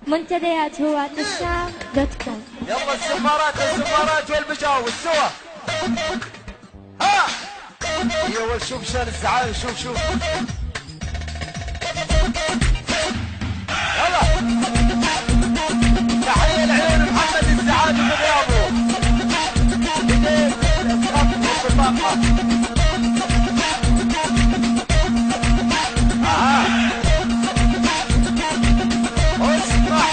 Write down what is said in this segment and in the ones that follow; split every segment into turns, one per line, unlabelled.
منتديات هواة الشام دوت كوم.
يلا الزمارات والمجاوز سوا. ها يا شوف شان الزعايم، شوف يلا تحية لعيون محمد الزعايم بغيابه. بديت الخط والبطاقة. اسمع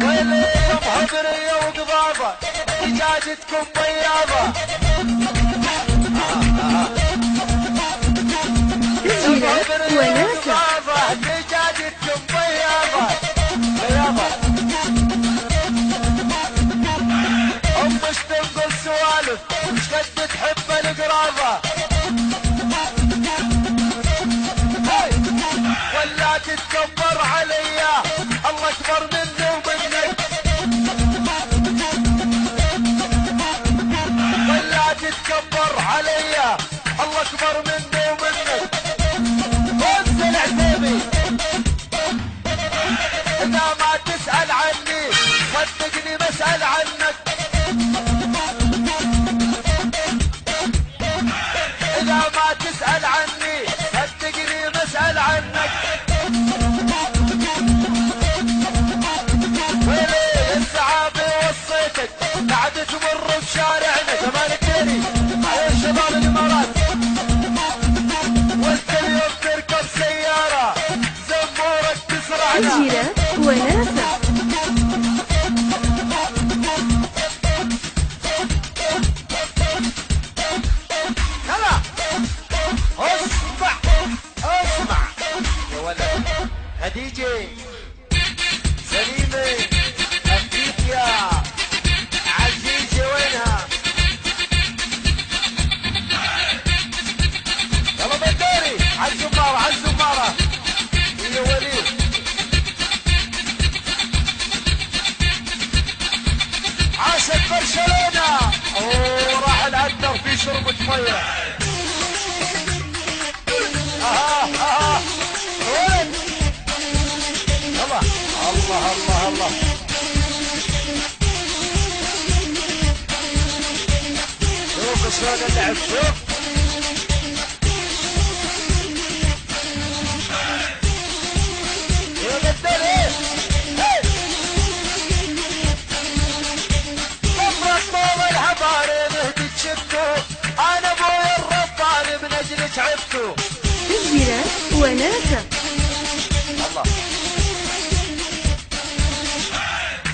ويلي حضرية وقضابة دجاجتكم بياضة. دجاجتكم بياضة امش تنقل سوالف مش قد تحب القرابة. ولا تتكبر عليا الله اكبر مني ومنك. ولا تتكبر عليا الله اكبر مني ومنك. انزل عتيبي اذا ما تسأل عني صدقني بسأل عنك. اذا ما تسأل عني صدقني بسأل عنك. ويلي السعابي وصيتك بعد تمر بشارعنا جمال الديري على شباب الامارات. وانت اليوم تركب سيارة زمورك تسرعنا.
الجيرة وناسة.
هلا اسمع يا ولد خديجة سليمة أفريقيا عزيزة وينها؟ يلا بداري عالزمارة يا وليد. عاشت برشلونة راح الأندر في شربة مية. وين يلا الله شوف شلون اللعب. شوف يا بدل صفرت طول الحضاري مهدي شفتو انا ابوي الرباني من اجل تعبتو.
الجيرة وناسة.
الله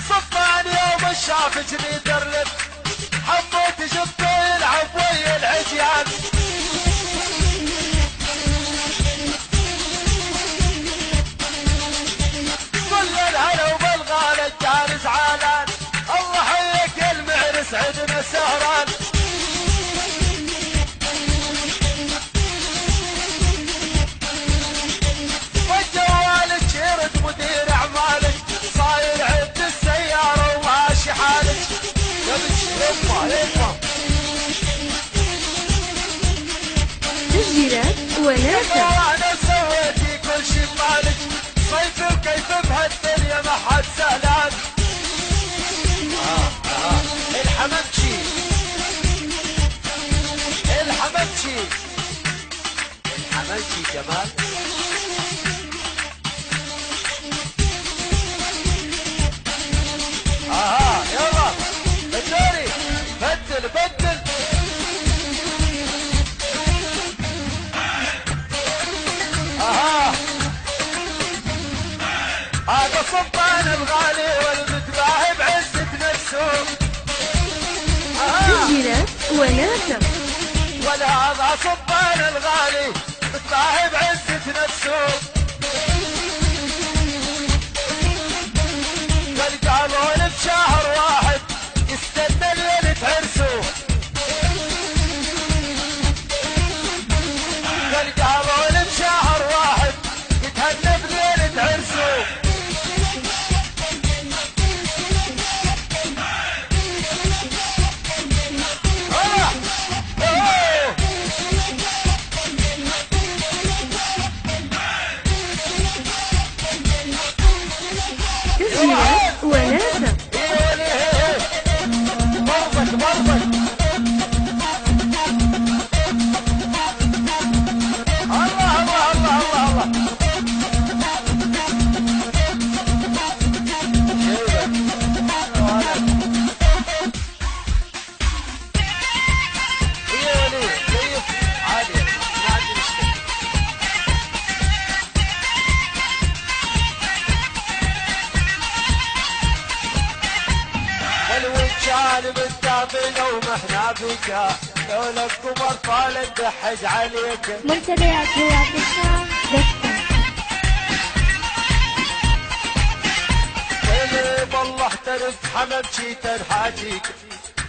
صفان يوم شاف جديد درلب حبيت شفته يلعب ويا العجيان. كل الهلا وبالغالة كان زعلان الله حيك يا المعرس عدنا سهران. والجوالك يرد مدير اعمالك صاير عد السيارة وماشي حالك. يا يما
الجيرة وناسة.
انا سويتي كل شي بمالك صيفي وكيف بهالدنيا ما حد سهلان. الحمامشي جمال. يلا بدوري بدل هذا سلطان الغالي والمتباهي بعزة نفسه.
الجيرة وناسة.
ولا هذا سلطان الغالي متباهي بعزة نفسه. قالوا بشهر واحد يستنى ليلة عرسه. قالوا بشهر واحد يتهنى بليلة عرسه.
تسجيلات وناسة.
برضك برضك الله الله الله الله الله والوجان بالتابل ومحنا بك لولا القمر طال الدحج عليك.
منتديات هواتفها دكة.
ويلي بالله ترد حمامشي تنحاجيك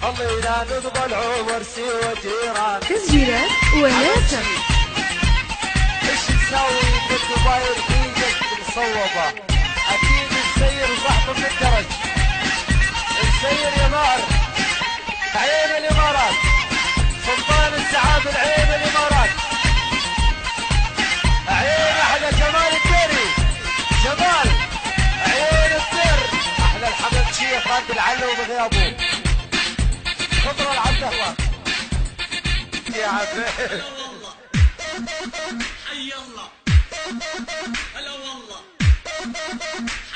الله لا نضبى العمر سوى جيران.
تسجيلات وناسة.
ايش نسوي بالدباير ايدك مصوبة اكيد السير صاحب من الدرج. السير يا مار عين الامارات سلطان السعاد العين الامارات عين احلى جمال الدري جمال عين الدر احلى الحمد شيخ رد العلو بغيابه خطر العبد الله يا عبد
حي الله هلا والله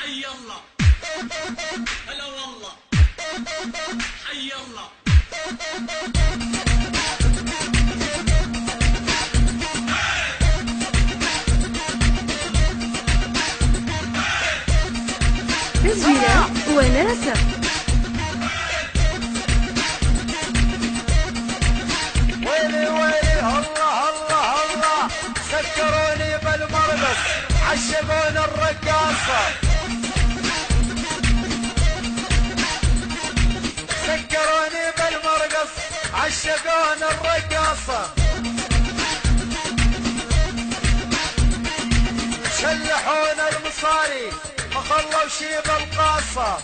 حي الله هلا والله حي الله
تسجيلات وناسة.
ويلي ويلي الله الله الله سكروني بالمرقص عشقون الرقاصة سكروني بالمرقص عشقون الرقاصة شلحون المصاري ما خلوا شي بالقاصة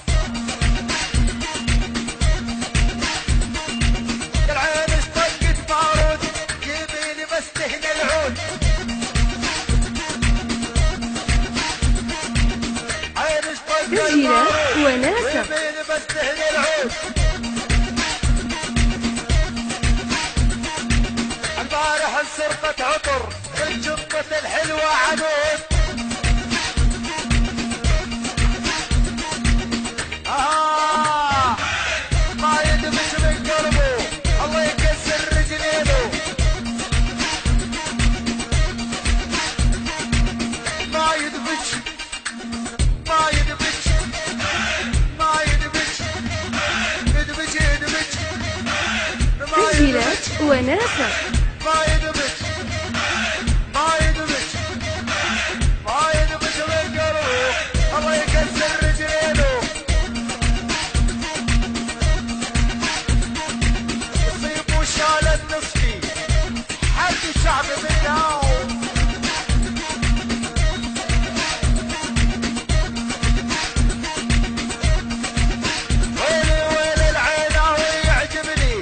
العين اشتقت معروض جيبيلي بستهن العود عين اشتقت
تسجيلات
معروض
وناسة.
جيبيلي بستهن العود البارح انسرقت عطر الجبة الحلوة عنود ما يدمج من قلبه الله يكسر رجلينه ما يدمج ما يدمج ما يدمج يدمج يدمج ما
تسجيلات
يدمج
وناسة.
ما يدمج ما يدمج ما يدمج من قلبه الله يكسر رجلينه يصيب وشالت نصفي حد الشعب بالنوم ويلي ويلي العيناوي يعجبني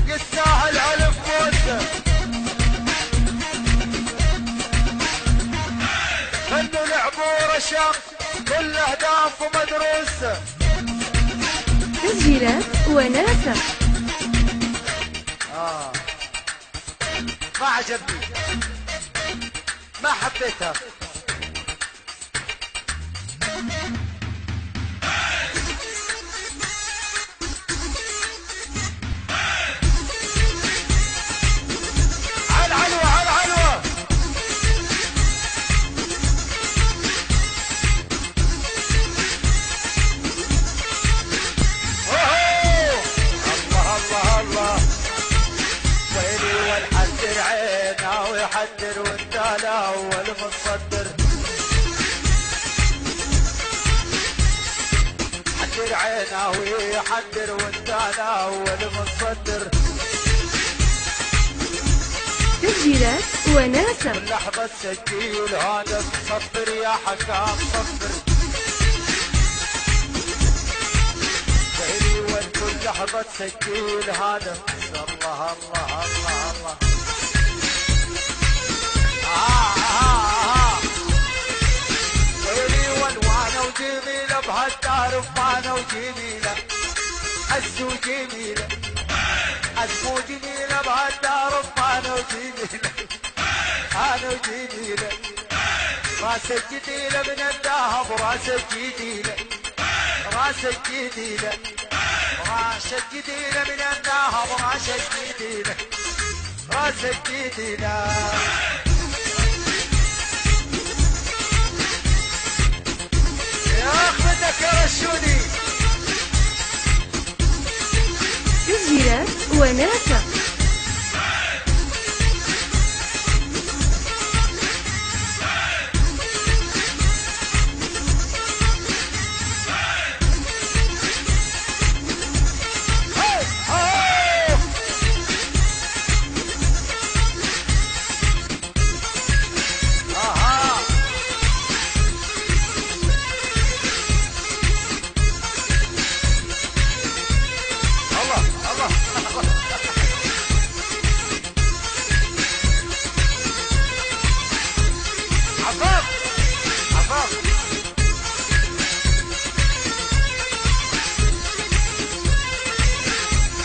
يستاهل ألف موسم خلوا لعبوا رشاق كل أهداف مدروسة
تسجيلات وناسة.
ما عجبني ما حبيتها على العلوة على العلوة أوهو. الله الله الله ويلي والحدر عينا ويحدر وانت الاول متصدر حدر عينا ويحدر وانت الاول متصدر
تسجيلات وناسة.
كل لحظة سجل هذا صفر يا حكام صفر ويلي والكل لحظة سجل هذا الله الله الله الله ويلي والوانا وجميلة بهالدار رمانة وجميلة عزو جميلة عزمو جميلة بهالدار رمانة وجميلة أنا وجميلة راسك جديلة من الذهب راسك جديلة راسك جديلة راسك جديلة من الذهب راسك جديلة راسك جديلة يا اخوتك يا رشودي
تسجيلات وناسة.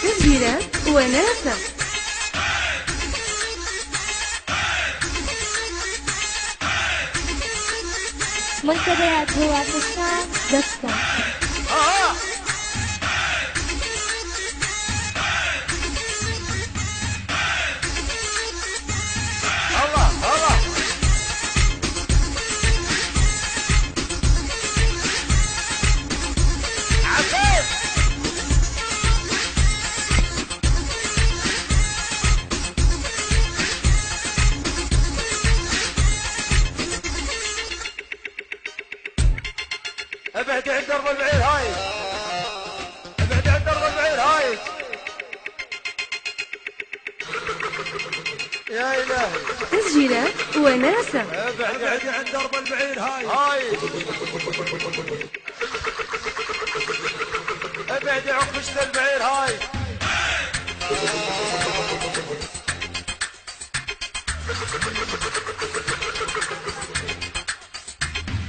تسجيلات وناسة.
منتديات هواتفها دوت كوم.
الله الله عفيف ابعد عند درب البعير هاي ابعد عند درب البعير هاي يا الهي
تسجيلات وناسة.
ابعد عند درب البعير هاي ابعد عقشة البعير هاي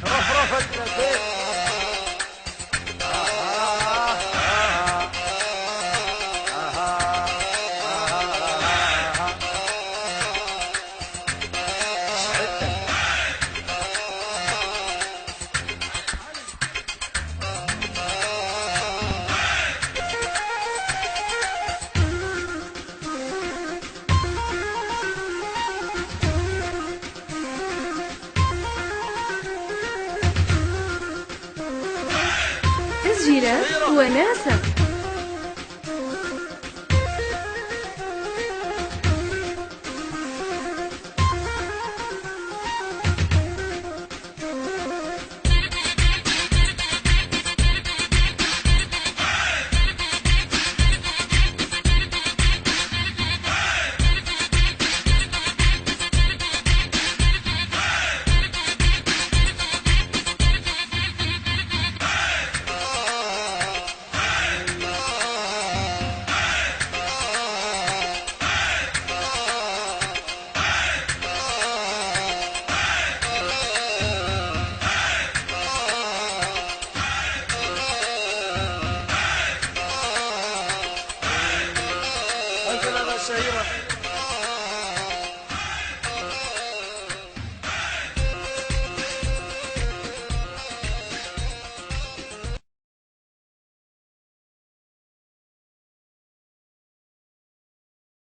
رفرفتنا البيت
تسجيلات وناسة.